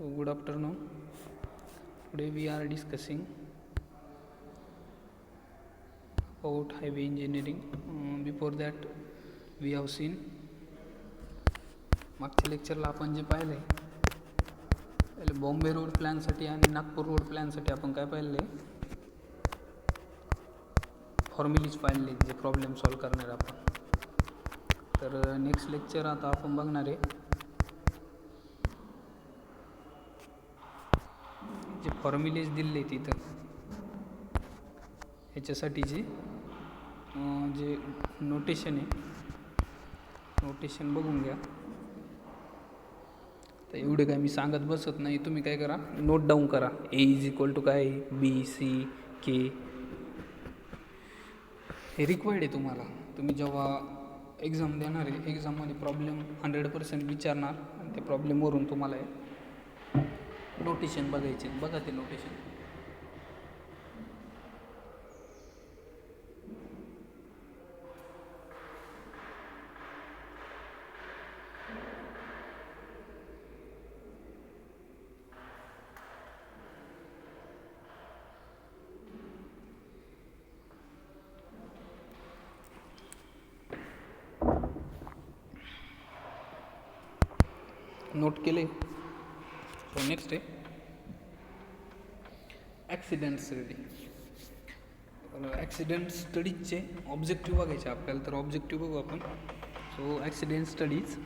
So good afternoon. Today we are discussing about highway engineering. Before that we have seen मागच्या लेक्चरला आपण जे पाहिले पहिले बॉम्बे रोड प्लॅनसाठी आणि नागपूर रोड प्लॅनसाठी आपण काय पाहिले फॉर्म्युलीज पाहिले जे प्रॉब्लेम सॉल्व करणार आपण. तर नेक्स्ट लेक्चर आता आपण बघणार आहे जे फॉर्म्युलेज दिले तिथं ह्याच्यासाठी जे नोटेशन आहे नोटेशन बघून घ्या. तर एवढे काय मी सांगत बसत नाही, तुम्ही काय करा नोट डाऊन करा. ए इज इक्वल टू काय बी सी के हे रिक्वायर्ड आहे तुम्हाला. तुम्ही जेव्हा एक्झाम देणार आहे एक्झाममध्ये प्रॉब्लेम 100% विचारणार आणि त्या प्रॉब्लेमवरून तुम्हाला नोटेशन बघायचे. बघा ते नोटेशन. नोट केले. सो नेक्स्ट आहे ॲक्सिडेंट स्टडी. ॲक्सिडेंट स्टडीजचे ऑब्जेक्टिव्ह बघायचे आपल्याला, तर ऑब्जेक्टिव्ह बघू आपण. So accident studies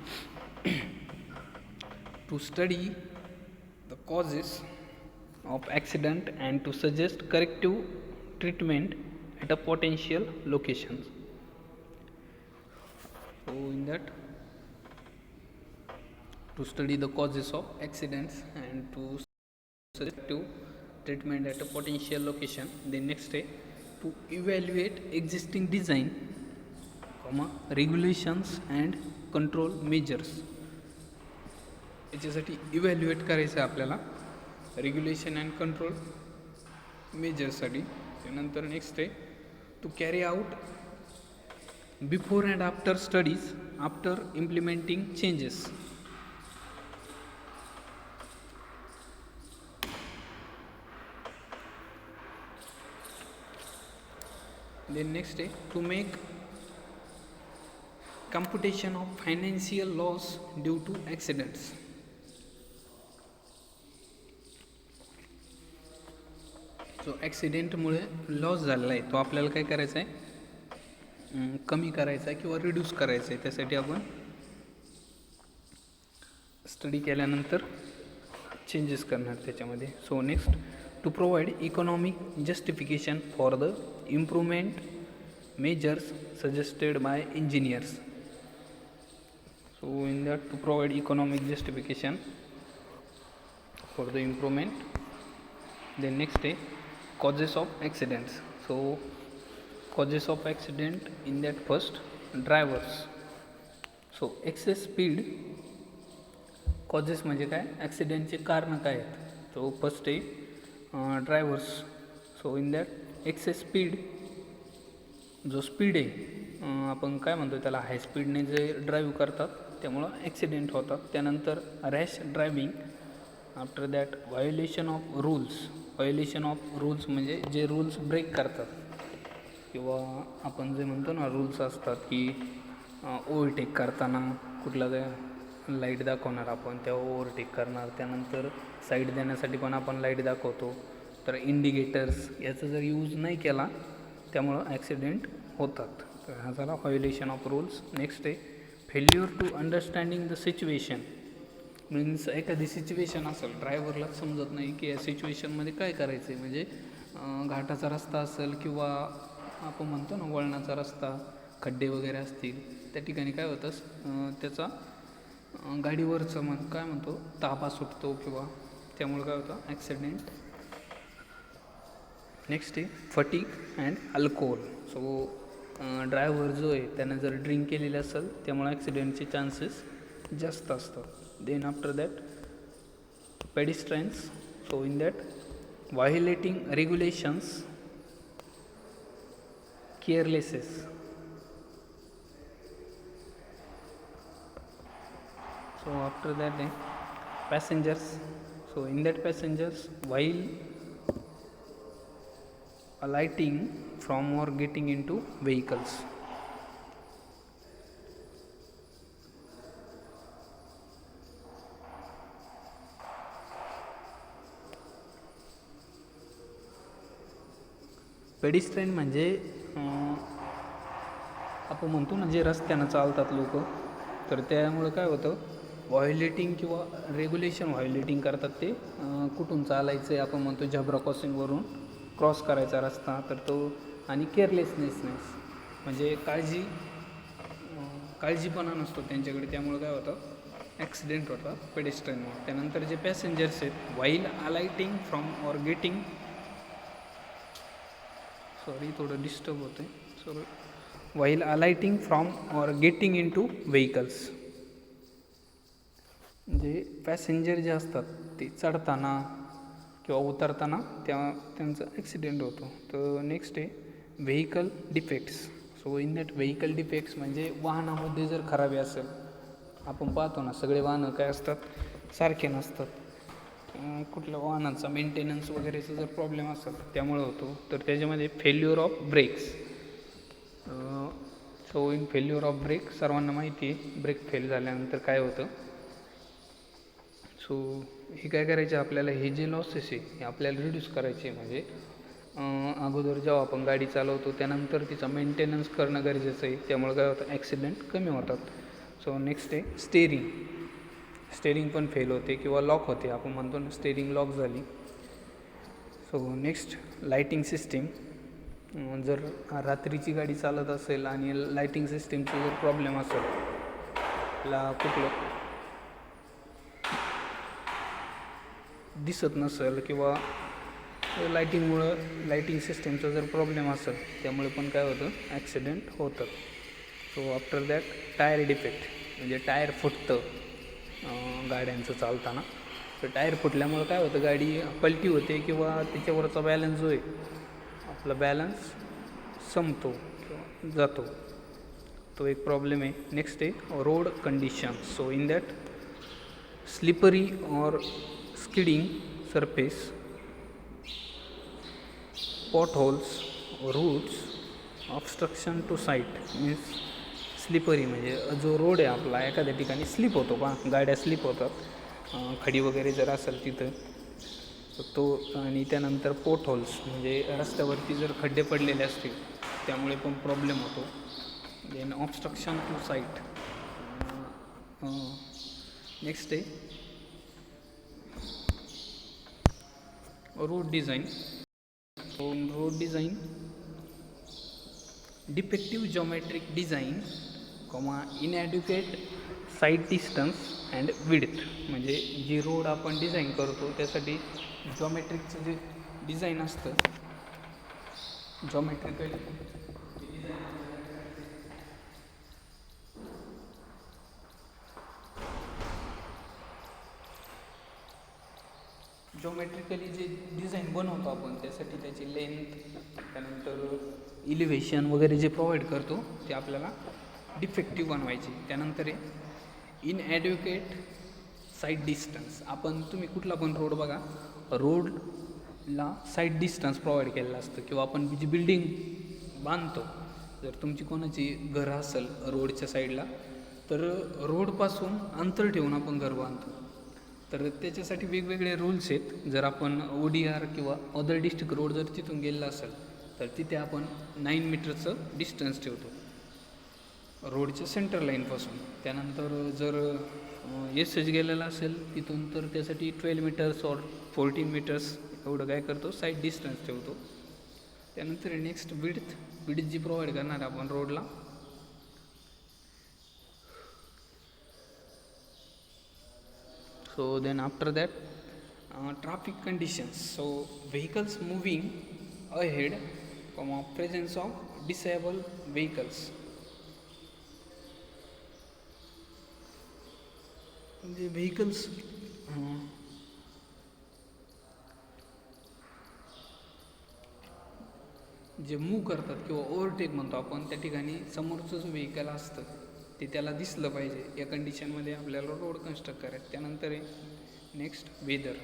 to study the causes of accident and to suggest corrective treatment at a potential locations. So in that, to study the causes of accidents and to suggest corrective treatment at a potential location. Then next day, to evaluate existing design, regulations and control measures. याच्यासाठी evaluate करायचं आहे आपल्याला regulation and control मेजर्ससाठी. त्यानंतर next आहे to carry out before and after studies after implementing changes. Then next आहे to make computation of financial loss due to accidents. जो ॲक्सिडेंटमुळे loss झालेला आहे तो आपल्याला काय करायचा आहे कमी करायचा आहे किंवा रिड्यूस करायचा आहे. त्यासाठी आपण स्टडी केल्यानंतर चेंजेस करणार त्याच्यामध्ये. So next to provide economic justification for the improvement measures suggested by engineers. So in that to provide economic justification for the improvement. Then next आहे causes of accidents. So causes of accident in that first drivers. So excess speed causes म्हणजे काय ॲक्सिडेंटचे कारण काय आहेत. तो first आहे drivers. So in that excess speed जो speed आहे आपण काय म्हणतो त्याला हाय स्पीडने जे ड्राईव्ह करतात त्यामुळं ॲक्सिडेंट होतात. त्यानंतर rash driving. After that violation of rules. Violation of rules म्हणजे जे रूल्स ब्रेक करतात किंवा आपण जे म्हणतो ना रूल्स असतात की ओव्हरटेक करताना कुठला काय लाईट दाखवणार आपण तेव्हा ओव्हरटेक करणार. त्यानंतर साईड देण्यासाठी पण आपण लाईट दाखवतो. तर इंडिकेटर्स याचा जर यूज नाही केला त्यामुळं ॲक्सिडेंट होतात. तर हा झाला व्हायोलेशन ऑफ रूल्स. नेक्स्ट आहे failure to understanding the situation. Means एखादी सिच्युएशन असेल ड्रायव्हरलाच समजत नाही की या सिच्युएशनमध्ये काय करायचं आहे. म्हणजे घाटाचा रस्ता असेल किंवा आपण म्हणतो ना वळणाचा रस्ता, खड्डे वगैरे असतील त्या ठिकाणी काय होतं त्याचा गाडीवरचं काय म्हणतो ताबा सुटतो किंवा त्यामुळे काय होतं ॲक्सिडेंट. नेक्स्ट आहे fatigue and alcohol. So driver जो आहे त्यानं जर ड्रिंक केलेले असेल त्यामुळे ॲक्सिडेंटचे चान्सेस जास्त असतात. Then after that pedestrians. So in that violating regulations, carelessness. So after that passengers. So in that passengers while alighting from or getting into vehicles. Pedestrian म्हणजे आपण म्हणतो ना जे रस्त्यानं चालतात लोक, तर त्यामुळे काय होतं व्हायोलेटिंग किंवा रेग्युलेशन व्हायोलेटिंग करतात ते. कुठून चालायचं आहे आपण म्हणतो झेब्रा क्रॉसिंगवरून क्रॉस करायचा रस्ता, तर तो आणि केअरलेसनेसनेस म्हणजे काळजीपणा नसतो त्यांच्याकडे, त्यामुळे काय होतं ॲक्सिडेंट होतात पेडेस्ट्रियनवर. त्यानंतर जे पॅसेंजर्स आहेत while alighting from or getting, थोडं डिस्टर्ब होतं while alighting from or getting in to vehicles, म्हणजे पॅसेंजर जे असतात ते चढताना किंवा उतरताना त्यांचा ॲक्सिडेंट होतो. तर नेक्स्ट आहे vehicle defects. So in that vehicle defects म्हणजे वाहनामध्ये जर खराबी असेल, आपण पाहतो ना सगळे वाहनं काय असतात सारखे नसतात, कुठल्या वाहनांचा मेंटेनन्स वगैरेचा जर प्रॉब्लेम असेल त्यामुळे होतो. तर त्याच्यामध्ये failure of brakes. So in failure of brake सर्वांना माहिती आहे ब्रेक फेल झाल्यानंतर काय होतं. सो हे काय करायचे आपल्याला, हे जे लॉसेस आहे हे आपल्याला रिड्यूस करायचे. म्हणजे अगोदर जेव्हा आपण गाडी चालवतो त्यानंतर तिचा मेंटेनन्स करणं गरजेचं आहे, त्यामुळे काय होतं ॲक्सिडेंट कमी होतात. सो नेक्स्ट आहे स्टेरिंग पण फेल होते किंवा लॉक होते, आपण म्हणतो ना स्टेरिंग लॉक झाली. So next lighting system. जर रात्रीची गाडी चालत असेल आणि लाईटिंग सिस्टीमचा जर प्रॉब्लेम असेल, कुठलं दिसत नसेल किंवा लाईटिंग सिस्टीमचा जर प्रॉब्लेम असेल त्यामुळे पण काय होतं ॲक्सिडेंट होतं. So after that tyre defect म्हणजे टायर फुटतं गाड्यांचं चालताना. तर टायर फुटल्यामुळं काय होतं गाडी पलटी होते किंवा त्याच्यावरचा बॅलन्स जो आहे आपला बॅलन्स संपतो किंवा जातो, तो एक प्रॉब्लेम आहे. नेक्स्ट आहे road condition. So in that slippery or skidding surface, potholes, ruts, obstruction to sight. Means slippery म्हणजे जो रोड आहे आपला एखाद्या ठिकाणी स्लिप होतो का, गाड्या स्लिप होतात खडी वगैरे जर असेल तिथं तो. आणि त्यानंतर पोटहोल्स म्हणजे रस्त्यावरती जर खड्डे पडलेले असतील त्यामुळे पण प्रॉब्लेम होतो. Then obstruction to sight. Next आहे road design. Road design defective geometric design, inadequate sight distance and width. म्हणजे जी रोड आपण डिझाईन करतो त्यासाठी जॉमेट्रिकचं जे डिझाईन असतं जॉमेट्रिकली जे डिझाईन बनवतो आपण त्यासाठी त्याची लेंथ, त्यानंतर इलिव्हेशन वगैरे जे प्रोव्हाइड करतो ते आपल्याला डिफेक्टिव्ह बनवायचे. त्यानंतर आहे इनॲड्युकेट साईड डिस्टन्स. तुम्ही कुठला पण रोड बघा, रोडला साईड डिस्टन्स प्रोव्हाइड केलेलं असतं किंवा आपण जी बिल्डिंग बांधतो, जर तुमची कोणाची घरं असेल रोडच्या साईडला तर रोडपासून अंतर ठेवून आपण घर बांधतो. तर त्याच्यासाठी वेगवेगळे रूल्स आहेत. जर आपण ODR किंवा अदर डिस्ट्रिक्ट रोड जर तिथून गेलेला असेल तर तिथे आपण 9 मीटरचं डिस्टन्स ठेवतो रोडच्या सेंटर लाईनपासून. त्यानंतर जर एसएच गेलेला असेल तिथून तर त्यासाठी 12 मीटर्स और 14 मीटर्स एवढं काय करतो साईड डिस्टन्स ठेवतो. त्यानंतर नेक्स्ट विड्थ जी प्रोव्हाइड करणार आपण रोडला. So then after that traffic conditions. So vehicles moving ahead, presence of disabled vehicles. The vehicles जे मूव्ह करतात किंवा ओव्हरटेक म्हणतो आपण, त्या ठिकाणी समोरचं जो व्हेकल असतं ते त्याला दिसलं पाहिजे. या कंडिशनमध्ये आपल्याला रोड कन्स्ट्रक्ट करायचं. त्यानंतर आहे next weather.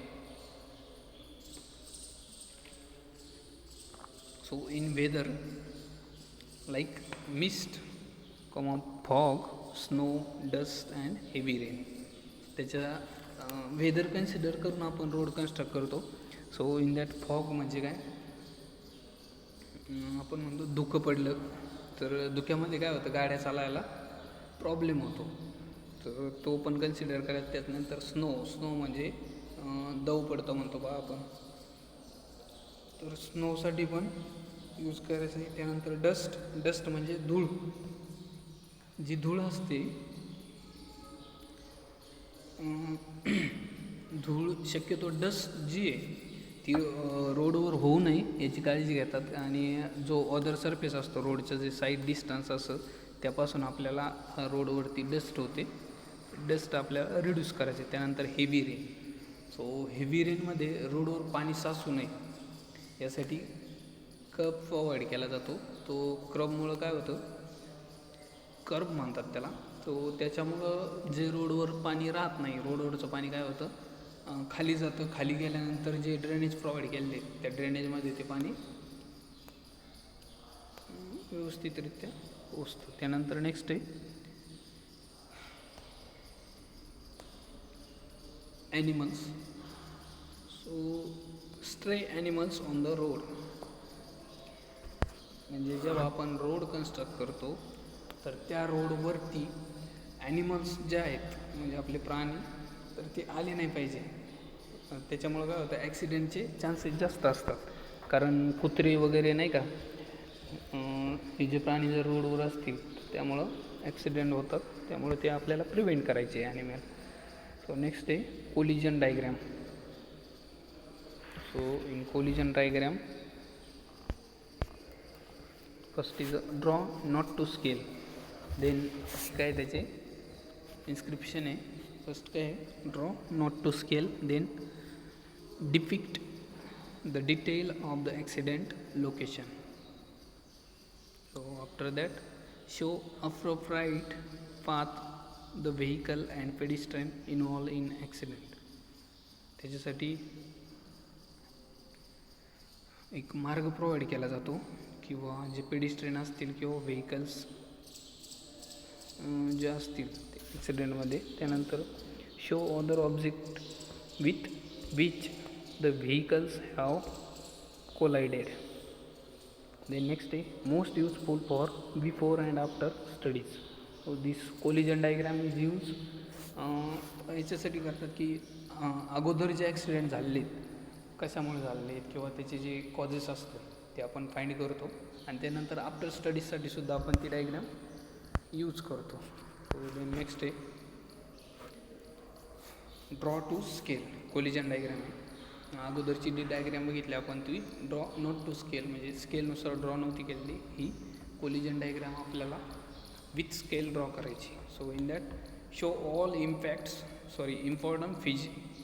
So in weather like mist, fog, snow, dust and heavy rain, त्याच्या वेदर कन्सिडर करून आपण रोड कन्स्ट्रक्ट करतो. सो इन दॅट फॉग म्हणजे काय, आपण म्हणतो धुकं पडलं तर धुक्यामध्ये काय होतं, गाड्या चालायला प्रॉब्लेम होतो, तर तो पण कन्सिडर करायचा. त्याच्यानंतर स्नो म्हणजे दव पडतं म्हणतो बा आपण, तर स्नोसाठी पण यूज करायचं आहे. त्यानंतर डस्ट म्हणजे धूळ, जी धूळ असते धूळ शक्यतो डस्ट जी आहे ती रोडवर होऊ नये याची काळजी घेतात. आणि जो अदर सरफेस असतो रोडचं जे साईड डिस्टन्स असतं त्यापासून आपल्याला रोडवरती डस्ट होते, डस्ट आपल्याला रिड्यूस करायचे. त्यानंतर हेवी रेन. सो हेवी रेनमध्ये रोडवर पाणी साचू नये यासाठी कर्ब प्रोव्हाइड केला जातो. तो कर्बमुळं काय होतं, कर्ब म्हणतात त्याला. तो त्याच्यामुळं जे रोडवर पाणी राहत नाही, रोडवरचं पाणी काय होतं खाली जातं. खाली गेल्यानंतर जे ड्रेनेज प्रोव्हाइड केलेले त्या ड्रेनेजमध्ये ते पाणी व्यवस्थितरित्या पोचतं. त्यानंतर नेक्स्ट आहे animals. So stray animals on the road, म्हणजे जेव्हा आपण रोड कन्स्ट्रक्ट करतो तर त्या रोडवरती ॲनिमल्स जे आहेत म्हणजे आपले प्राणी, तर ते आले नाही पाहिजे. त्याच्यामुळं काय होतं, ॲक्सिडेंटचे चान्सेस जास्त असतात. कारण कुत्रे वगैरे नाही का, हे जे प्राणी जर रोडवर असतील त्यामुळं ॲक्सिडेंट होतात, त्यामुळे ते आपल्याला प्रिव्हेंट करायचे ॲनिमल. सो नेक्स्ट आहे collision diagram. So in collision diagram first is draw not to scale. Then काय त्याचे इन्स्क्रिप्शन आहे. फर्स्ट काय आहे, draw not to scale. Then depict the detail of the accident location. So after that show appropriate path the vehicle and pedestrian involve in accident. त्याच्यासाठी एक मार्ग provide केला जातो, किंवा जे पेडिस्ट्रेन असतील किंवा व्हेकल्स जे असतील ते ॲक्सिडेंटमध्ये. त्यानंतर show other object with which the vehicles have collided. Then next आहे most useful for before and after studies. So this collision diagram is use याच्यासाठी करतात की अगोदर जे ॲक्सिडेंट झालेले कशामुळे झालेले आहेत किंवा त्याचे जे कॉजेस असतात ते आपण फाइंड करतो, आणि त्यानंतर आफ्टर स्टडीजसाठी सुद्धा आपण ती डायग्राम यूज करतो. सो देन नेक्स्ट आहे draw two scale. Collision diagram आहे. अगोदरची जी डायग्राम बघितली आपण ती ड्रॉ नॉट टू स्केल, म्हणजे स्केलनुसार ड्रॉ नव्हती केलेली. ही कोलिजन डायग्राम आपल्याला विथ स्केल ड्रॉ करायची. So in that show all important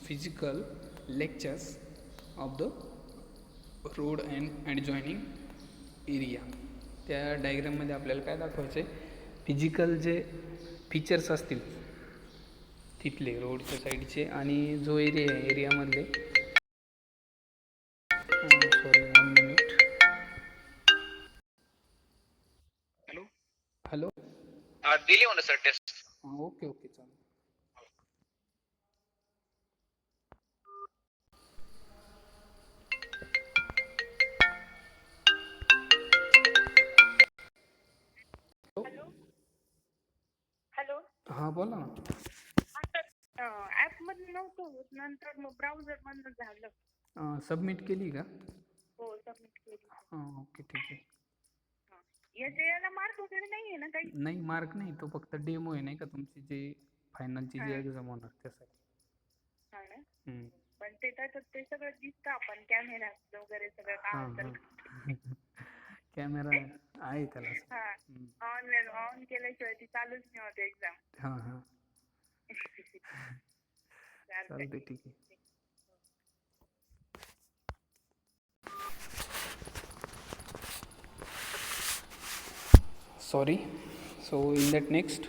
physical lectures of the road and adjoining area. त्या डायग्राममध्ये आपल्याला काय दाखवायचं आहे, फिजिकल जे फीचर्स असतील तिथले रोडच्या साईडचे, आणि जो एरिया आहे एरियामधले. Sorry 1 minute. हॅलो दिली म्हणा सर टेस्ट. ओके चालेल. हॅलो. हां बोला ना. ॲपमधून नव्हतं होत, नंतर मग ब्राउझर मधनं झालं. सबमिट केली का? हो, सबमिट केली. ओके ठीक आहे. याला मार्क वगैरे नाही आहे ना काही? नाही मार्क नाही, तो फक्त डेमो आहे नाही का, तुमची जे फायनलची जी एक्झाम होणार त्यासाठी. हा ना. पण ते त्याच्यात ते सगळं दिसतं, आपण कॅमेऱ्यात वगैरे सगळं काय कॅमेरा आहे त्याला. ऑन केल्याशिवाय ती चालूच नाही होत एक्झाम. हां चालते ठीक आहे. Sorry. So in that next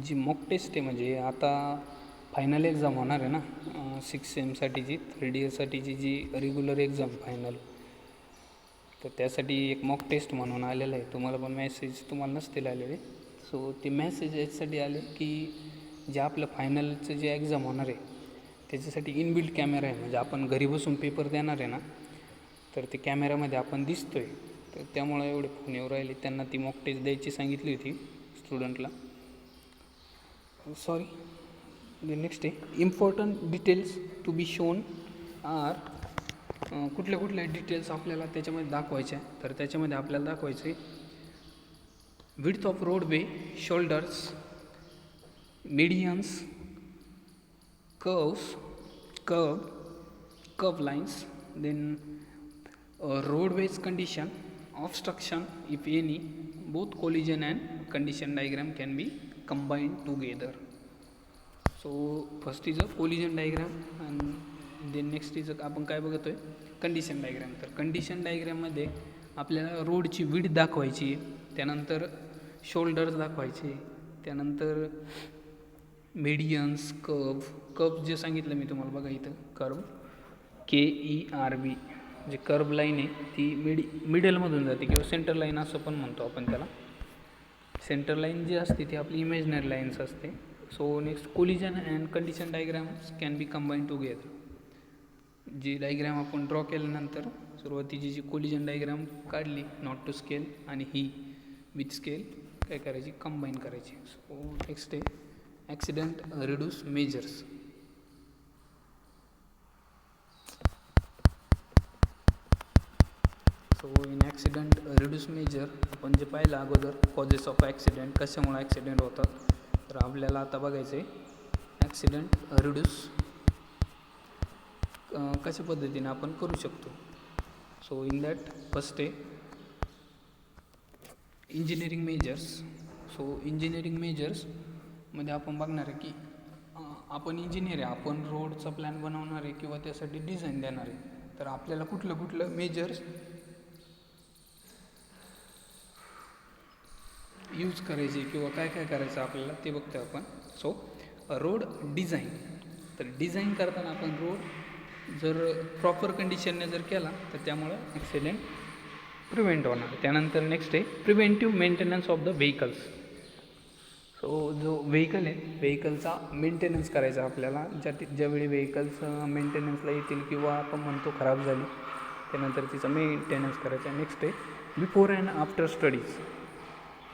जी मॉक टेस्ट आहे, म्हणजे आता फायनल एक्झाम होणार आहे ना 6 सेमसाठीची 3rd इयरसाठीची जी रेग्युलर एक्झाम फायनल, तर त्यासाठी एक मॉक टेस्ट म्हणून आलेलं आहे. तुम्हाला पण मेसेज तुम्हाला नसतील आलेले. सो ते मेसेज याच्यासाठी आले की जे आपलं फायनलचं जे एक्झाम होणार आहे त्याच्यासाठी इनबिल्ट कॅमेरा आहे. म्हणजे आपण घरी बसून पेपर देणार आहे ना, तर ते कॅमेऱ्यामध्ये आपण दिसतो आहे. तर त्यामुळं एवढे फोन येऊ राहिले. त्यांना ती मॉक टेस्ट द्यायची सांगितली होती स्टुडंटला. सॉरी. द नेक्स्ट आहे important details to be shown are. कुठल्या कुठल्या डिटेल्स आपल्याला त्याच्यामध्ये दाखवायच्या. तर त्याच्यामध्ये आपल्याला दाखवायचे width of roadway, shoulders, medians, curve lines, then roadways condition, obstruction if any, both collision and condition diagram can be combined together. So first is a collision diagram and then next is आपण काय बघतोय condition diagram. तर condition डायग्राममध्ये आपल्याला रोडची width दाखवायची, त्यानंतर shoulders दाखवायचे, त्यानंतर मीडियन्स, कर्व जे सांगितलं मी तुम्हाला बघा इथं curve KERV J curve line आहे ती मिडलमधून जाते किंवा सेंटर लाईन असं पण म्हणतो आपण त्याला. सेंटर लाईन जी असते ती आपली इमॅजिनरी लाईन्स असते. So next collision and condition diagrams can be combine together. जी डायग्राम आपण ड्रॉ केल्यानंतर सुरुवातीची जी कोलिजन डायग्राम काढली नॉट टू स्केल आणि ही विथ स्केल काय करायची कंबाईन करायची. सो नेक्स्ट आहे accident reduce measures. So in accident reduce measure आपण जे पाहिलं अगोदर कॉजेस ऑफ ॲक्सिडेंट, कशामुळे ॲक्सिडेंट होतात, तर आपल्याला आता बघायचं आहे ॲक्सिडेंट रिड्यूस कशा पद्धतीने आपण करू शकतो. सो इन दॅट फर्स्ट आहे इंजिनिअरिंग मेजर्स. सो इंजिनिअरिंग मेजर्समध्ये आपण बघणार आहे की आपण इंजिनियर आहे, आपण रोडचा प्लॅन बनवणार आहे किंवा त्यासाठी डिझाईन देणार आहे. तर आपल्याला कुठलं कुठलं मेजर्स यूज करायचे किंवा काय काय करायचं आपल्याला ते बघतो आपण. So road design. तर डिझाईन करताना आपण रोड जर प्रॉपर कंडिशनने जर केला तर त्यामुळं ॲक्सिडेंट प्रिव्हेंट होणार. त्यानंतर नेक्स्ट आहे preventive maintenance of the vehicles. So जो व्हेकल आहे व्हेकलचा मेंटेनन्स करायचा आपल्याला. ज्यावेळी व्हेकल्स मेंटेनन्सला येतील किंवा आपण म्हणतो खराब झाली त्यानंतर तिचा मेंटेनन्स करायचा. नेक्स्ट आहे बिफोर अँड आफ्टर स्टडीज.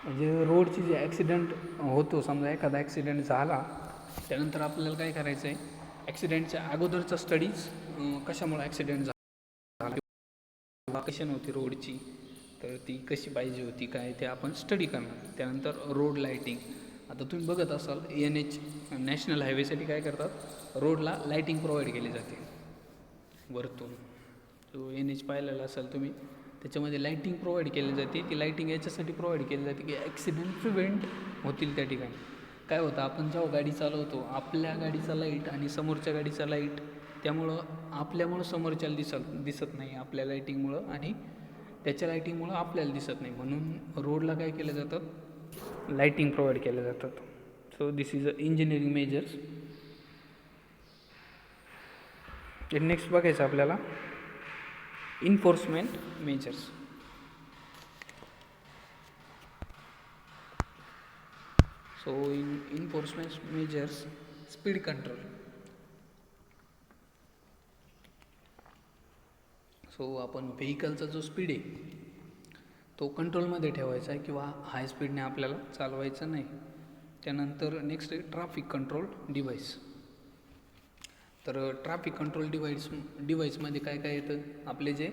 म्हणजे रोडची जे ॲक्सिडेंट होतो, समजा एखादा ॲक्सिडेंट झाला त्यानंतर आपल्याला काय करायचं आहे ॲक्सिडेंटच्या अगोदरचा स्टडीज, कशामुळे ॲक्सिडेंट झाला, कंडिशन होती रोडची तर ती कशी पाहिजे होती काय ते आपण स्टडी करणार. त्यानंतर रोड लाईटिंग. आता तुम्ही बघत असाल NH नॅशनल हायवेसाठी काय करतात, रोडला लाईटिंग प्रोव्हाइड केली जाते वरतून. जो NH पाहिलेला असाल तुम्ही, त्याच्यामध्ये लाईटिंग प्रोव्हाइड केली जाते. ती लाईटिंग याच्यासाठी प्रोव्हाइड केली जाते की ॲक्सिडेंट प्रिव्हेंट होतील त्या ठिकाणी. काय होतं, आपण जेव्हा गाडी चालवतो आपल्या गाडीचा लाईट आणि समोरच्या गाडीचा लाईट, त्यामुळं आपल्यामुळं समोरच्याला दिसत नाही आपल्या लाईटिंगमुळं आणि त्याच्या लाईटिंगमुळं आपल्याला दिसत नाही. म्हणून रोडला काय केलं जातात, लाईटिंग प्रोव्हाइड केल्या जातात. So this is a engineering measures. Next बघायचं आपल्याला enforcement measures. So in enforcement measures speed control. So आपण व्हेकलचा जो स्पीड आहे तो कंट्रोलमध्ये ठेवायचा आहे किंवा हाय स्पीडने आपल्याला चालवायचं नाही. त्यानंतर नेक्स्ट आहे ट्रॅफिक कंट्रोल डिव्हाइस. तर ट्रॅफिक कंट्रोल डिव्हाइसमध्ये काय काय येतं, आपले जे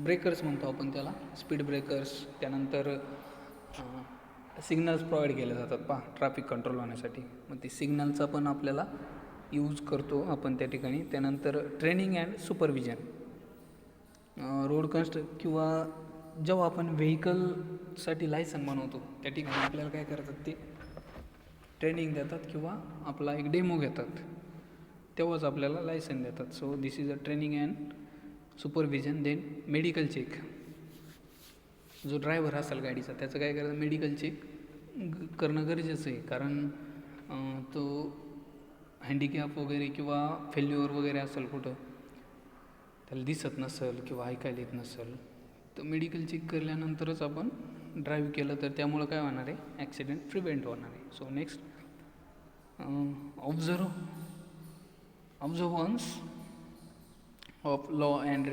ब्रेकर्स म्हणतो आपण त्याला, स्पीड ब्रेकर्स, त्यानंतर सिग्नल्स प्रोव्हाइड केले जातात ट्रॅफिक कंट्रोल होण्यासाठी. मग ते सिग्नलचा पण आपल्याला यूज करतो आपण त्या ठिकाणी. त्यानंतर ट्रेनिंग अँड सुपरविजन. रोड किंवा जेव्हा आपण व्हेकलसाठी लायसन बनवतो त्या ठिकाणी आपल्याला काय करतात, ते ट्रेनिंग देतात किंवा आपला एक डेमो घेतात, तेव्हाच आपल्याला लायसन देतात. So this is a training and supervision. Then medical check. जो ड्रायव्हर असेल गाडीचा त्याचं काय करायचं, मेडिकल चेक करणं गरजेचं आहे. कारण तो हँडिकॅप वगैरे किंवा फेल्युअर वगैरे असेल कुठं, त्याला दिसत नसेल किंवा ऐकायला येत नसेल, तर मेडिकल चेक केल्यानंतरच आपण ड्राईव्ह केलं तर त्यामुळं काय होणार आहे, ॲक्सिडेंट प्रिव्हेंट होणार आहे. So next, observance of law and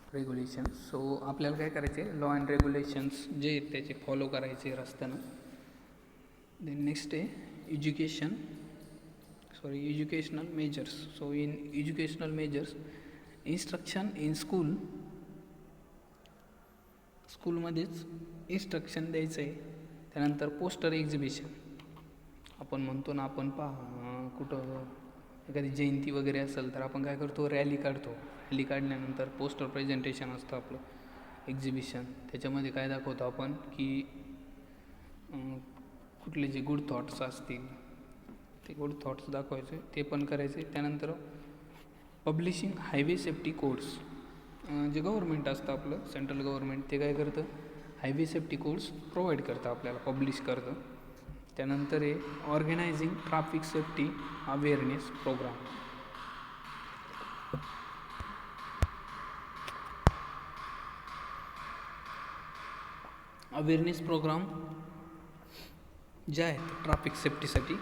regulations. So आपल्याला काय करायचे, लॉ अँड रेग्युलेशन्स जे आहेत त्याचे फॉलो करायचे रस्त्यानं. देन नेक्स्ट आहे educational measures. So in educational measures, instruction in स्कूलमध्येच इन्स्ट्रक्शन द्यायचं आहे. त्यानंतर पोस्टर एक्झिबिशन, आपण म्हणतो ना, आपण कुठं एखादी जयंती वगैरे असेल तर आपण काय करतो, रॅली काढतो. रॅली काढल्यानंतर पोस्टर प्रेझेंटेशन असतं आपलं, एक्झिबिशन. त्याच्यामध्ये काय दाखवतो आपण की कुठले जे गुड थॉट्स असतील ते गुड थॉट्स दाखवायचे, ते पण करायचे. त्यानंतर पब्लिशिंग हायवे सेफ्टी कोड्स, जे गव्हर्नमेंट असतं आपलं सेंट्रल गव्हर्नमेंट, ते काय करतं, हायवे सेफ्टी कोड्स प्रोव्हाइड करतं आपल्याला, पब्लिश करतं. त्यानंतर आहे organising traffic safety awareness programme. Awareness programme जे आहेत ट्रॅफिक सेफ्टीसाठी,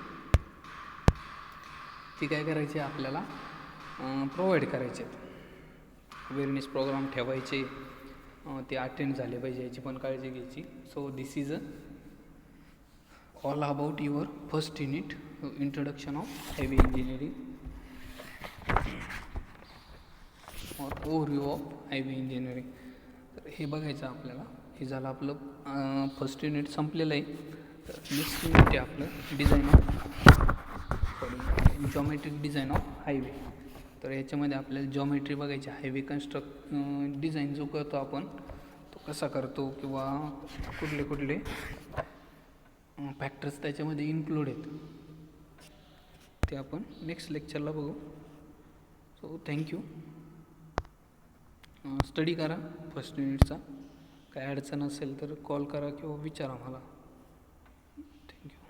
ती काय करायची आपल्याला प्रोव्हाइड करायचे. अवेअरनेस प्रोग्राम ठेवायचे, ते अटेंड झाले पाहिजे, याची पण काळजी घ्यायची. So this is all about your first unit, introduction of heavy engineering और ओव्हरव्ह्यू ऑफ हेवी इंजिनिअरिंग. तर हे बघायचं आपल्याला. हे झालं आपलं फर्स्ट युनिट संपलेलं आहे. तर नेक्स्ट युनिट आहे आपलं जॉमेट्रिक डिझाईन ऑफ हायवे. तर याच्यामध्ये आपल्याला जॉमेट्री बघायची, हायवे डिझाईन जो करतो आपण तो कसा करतो, किंवा कुठले कुठले फॅक्टर्स त्याच्यामध्ये इन्क्लूड आहेत, ते आपण नेक्स्ट लेक्चरला बघू. So thank you. स्टडी करा फर्स्ट युनिटचा. काय अडचण असेल तर कॉल करा किंवा विचारा मला.